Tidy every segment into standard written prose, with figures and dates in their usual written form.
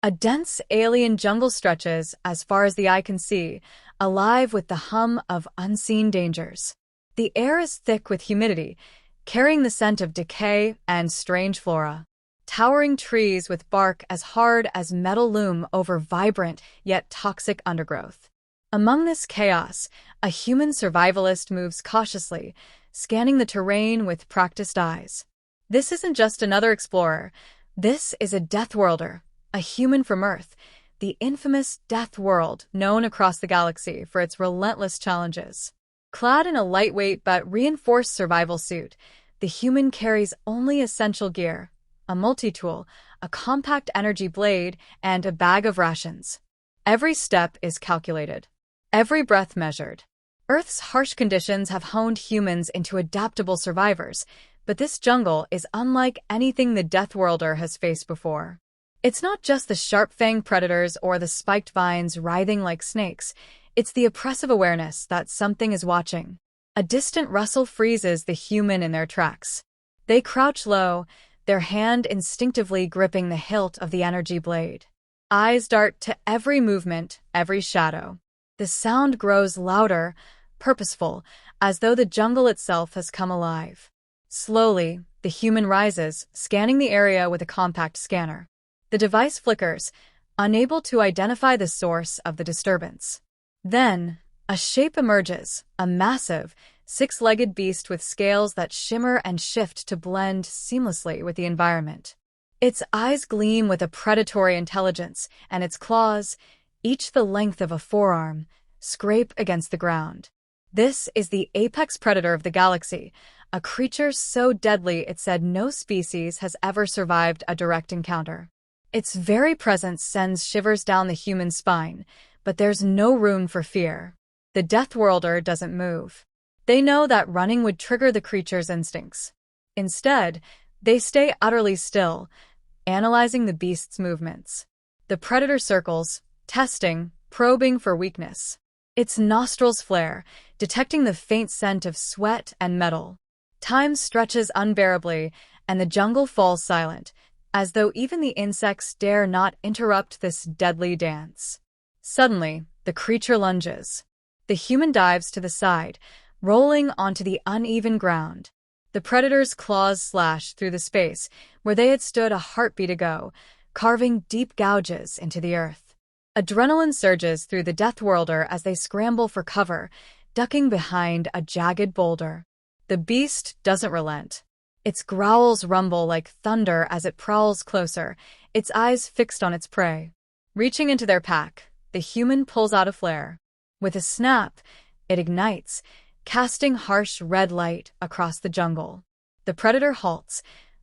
A dense alien jungle stretches as far as the eye can see, alive with the hum of unseen dangers. The air is thick with humidity, carrying the scent of decay and strange flora. Towering trees with bark as hard as metal loom over vibrant yet toxic undergrowth. Among this chaos, a human survivalist moves cautiously, scanning the terrain with practiced eyes. This isn't just another explorer. This is a Deathworlder, a human from Earth, the infamous Death World known across the galaxy for its relentless challenges. Clad in a lightweight but reinforced survival suit, the human carries only essential gear, a multi-tool, a compact energy blade, and a bag of rations. Every step is calculated, every breath measured. Earth's harsh conditions have honed humans into adaptable survivors, but this jungle is unlike anything the Deathworlder has faced before. It's not just the sharp-fanged predators or the spiked vines writhing like snakes. It's the oppressive awareness that something is watching. A distant rustle freezes the human in their tracks. They crouch low, their hand instinctively gripping the hilt of the energy blade. Eyes dart to every movement, every shadow. The sound grows louder, purposeful, as though the jungle itself has come alive. Slowly, the human rises, scanning the area with a compact scanner. The device flickers, unable to identify the source of the disturbance. Then, a shape emerges, a massive, six-legged beast with scales that shimmer and shift to blend seamlessly with the environment. Its eyes gleam with a predatory intelligence, and its claws, each the length of a forearm, scrape against the ground. This is the apex predator of the galaxy, a creature so deadly it said no species has ever survived a direct encounter. Its very presence sends shivers down the human spine, but there's no room for fear. The Deathworlder doesn't move. They know that running would trigger the creature's instincts. Instead, they stay utterly still, analyzing the beast's movements. The predator circles, testing, probing for weakness. Its nostrils flare, detecting the faint scent of sweat and metal. Time stretches unbearably, and the jungle falls silent, as though even the insects dare not interrupt this deadly dance. Suddenly, the creature lunges. The human dives to the side, rolling onto the uneven ground. The predator's claws slash through the space where they had stood a heartbeat ago, carving deep gouges into the earth. Adrenaline surges through the Deathworlder as they scramble for cover, ducking behind a jagged boulder. The beast doesn't relent. Its growls rumble like thunder as it prowls closer, its eyes fixed on its prey. Reaching into their pack, the human pulls out a flare. With a snap, it ignites, casting harsh red light across the jungle. The predator halts,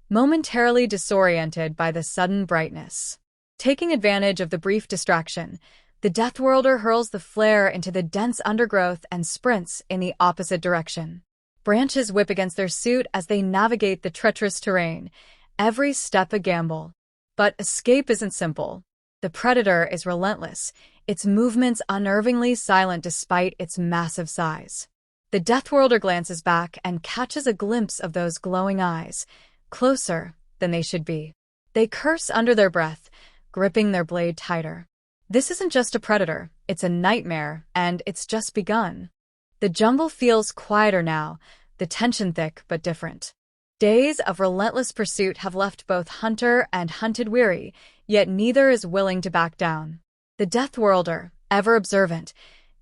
momentarily disoriented by the sudden brightness. Taking advantage of the brief distraction, the Deathworlder hurls the flare into the dense undergrowth and sprints in the opposite direction. Branches whip against their suit as they navigate the treacherous terrain, every step a gamble. But escape isn't simple. The predator is relentless, its movements unnervingly silent despite its massive size. The Deathworlder glances back and catches a glimpse of those glowing eyes, closer than they should be. They curse under their breath, gripping their blade tighter. This isn't just a predator, it's a nightmare, and it's just begun. The jungle feels quieter now, the tension thick but different. Days of relentless pursuit have left both hunter and hunted weary, yet neither is willing to back down. The Deathworlder, ever observant,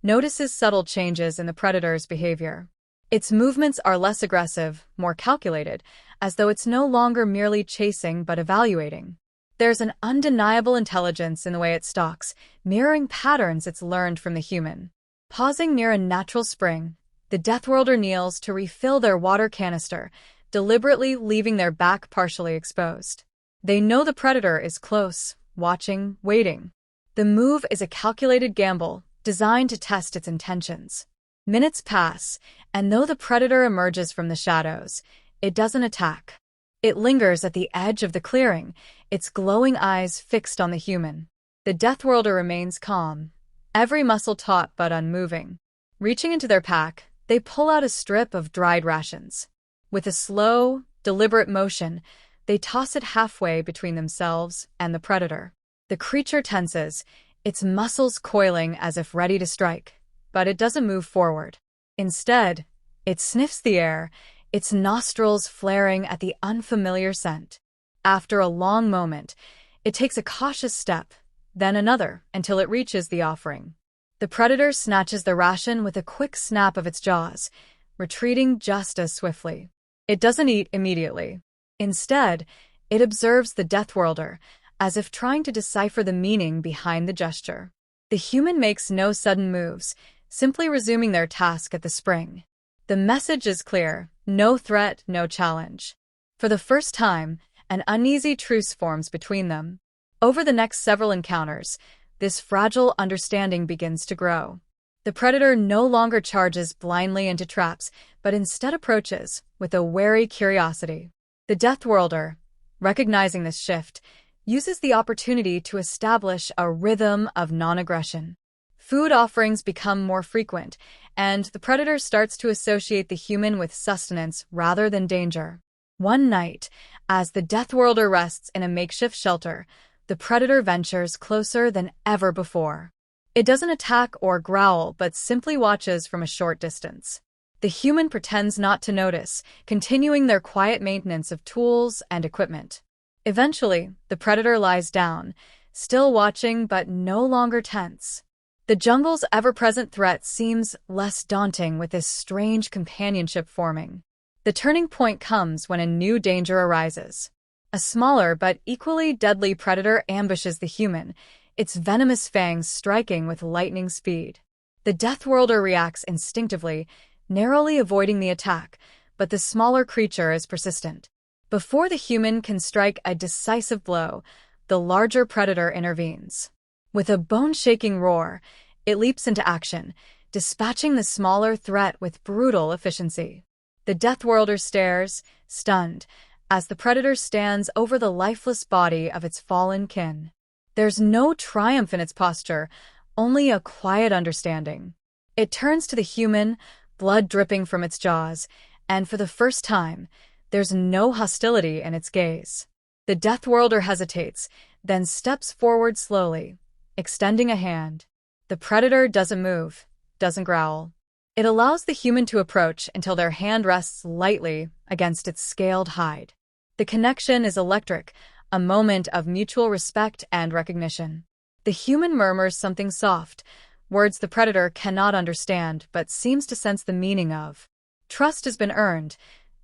notices subtle changes in the predator's behavior. Its movements are less aggressive, more calculated, as though it's no longer merely chasing but evaluating. There's an undeniable intelligence in the way it stalks, mirroring patterns it's learned from the human. Pausing near a natural spring, the Deathworlder kneels to refill their water canister, deliberately leaving their back partially exposed. They know the predator is close, watching, waiting. The move is a calculated gamble, designed to test its intentions. Minutes pass, and though the predator emerges from the shadows, it doesn't attack. It lingers at the edge of the clearing, its glowing eyes fixed on the human. The Deathworlder remains calm, every muscle taut but unmoving. Reaching into their pack, they pull out a strip of dried rations. With a slow, deliberate motion, they toss it halfway between themselves and the predator. The creature tenses, its muscles coiling as if ready to strike, but it doesn't move forward. Instead, it sniffs the air, its nostrils flaring at the unfamiliar scent. After a long moment, it takes a cautious step, then another, until it reaches the offering. The predator snatches the ration with a quick snap of its jaws, retreating just as swiftly. It doesn't eat immediately. Instead, it observes the Deathworlder, as if trying to decipher the meaning behind the gesture. The human makes no sudden moves, simply resuming their task at the spring. The message is clear: no threat, no challenge. For the first time, an uneasy truce forms between them. Over the next several encounters, this fragile understanding begins to grow. The predator no longer charges blindly into traps, but instead approaches with a wary curiosity. The Deathworlder, recognizing this shift, uses the opportunity to establish a rhythm of non-aggression. Food offerings become more frequent, and the predator starts to associate the human with sustenance rather than danger. One night, as the Deathworlder rests in a makeshift shelter, the predator ventures closer than ever before. It doesn't attack or growl, but simply watches from a short distance. The human pretends not to notice, continuing their quiet maintenance of tools and equipment. Eventually, the predator lies down, still watching but no longer tense. The jungle's ever-present threat seems less daunting with this strange companionship forming. The turning point comes when a new danger arises. A smaller but equally deadly predator ambushes the human, its venomous fangs striking with lightning speed. The Deathworlder reacts instinctively, narrowly avoiding the attack, but the smaller creature is persistent. Before the human can strike a decisive blow, the larger predator intervenes. With a bone-shaking roar, it leaps into action, dispatching the smaller threat with brutal efficiency. The Deathworlder stares, stunned, as the predator stands over the lifeless body of its fallen kin. There's no triumph in its posture, only a quiet understanding. It turns to the human, blood dripping from its jaws, and for the first time, there's no hostility in its gaze. The Deathworlder hesitates, then steps forward slowly, extending a hand. The predator doesn't move, doesn't growl. It allows the human to approach until their hand rests lightly against its scaled hide. The connection is electric, a moment of mutual respect and recognition. The human murmurs something soft, words the predator cannot understand but seems to sense the meaning of. Trust has been earned,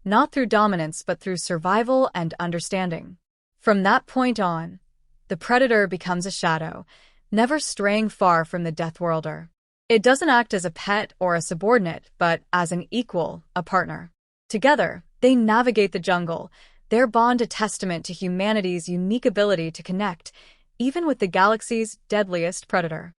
not through dominance but through survival and understanding. From that point on, the predator becomes a shadow, never straying far from the Deathworlder. It doesn't act as a pet or a subordinate, but as an equal, a partner. Together, they navigate the jungle, their bond a testament to humanity's unique ability to connect, even with the galaxy's deadliest predator.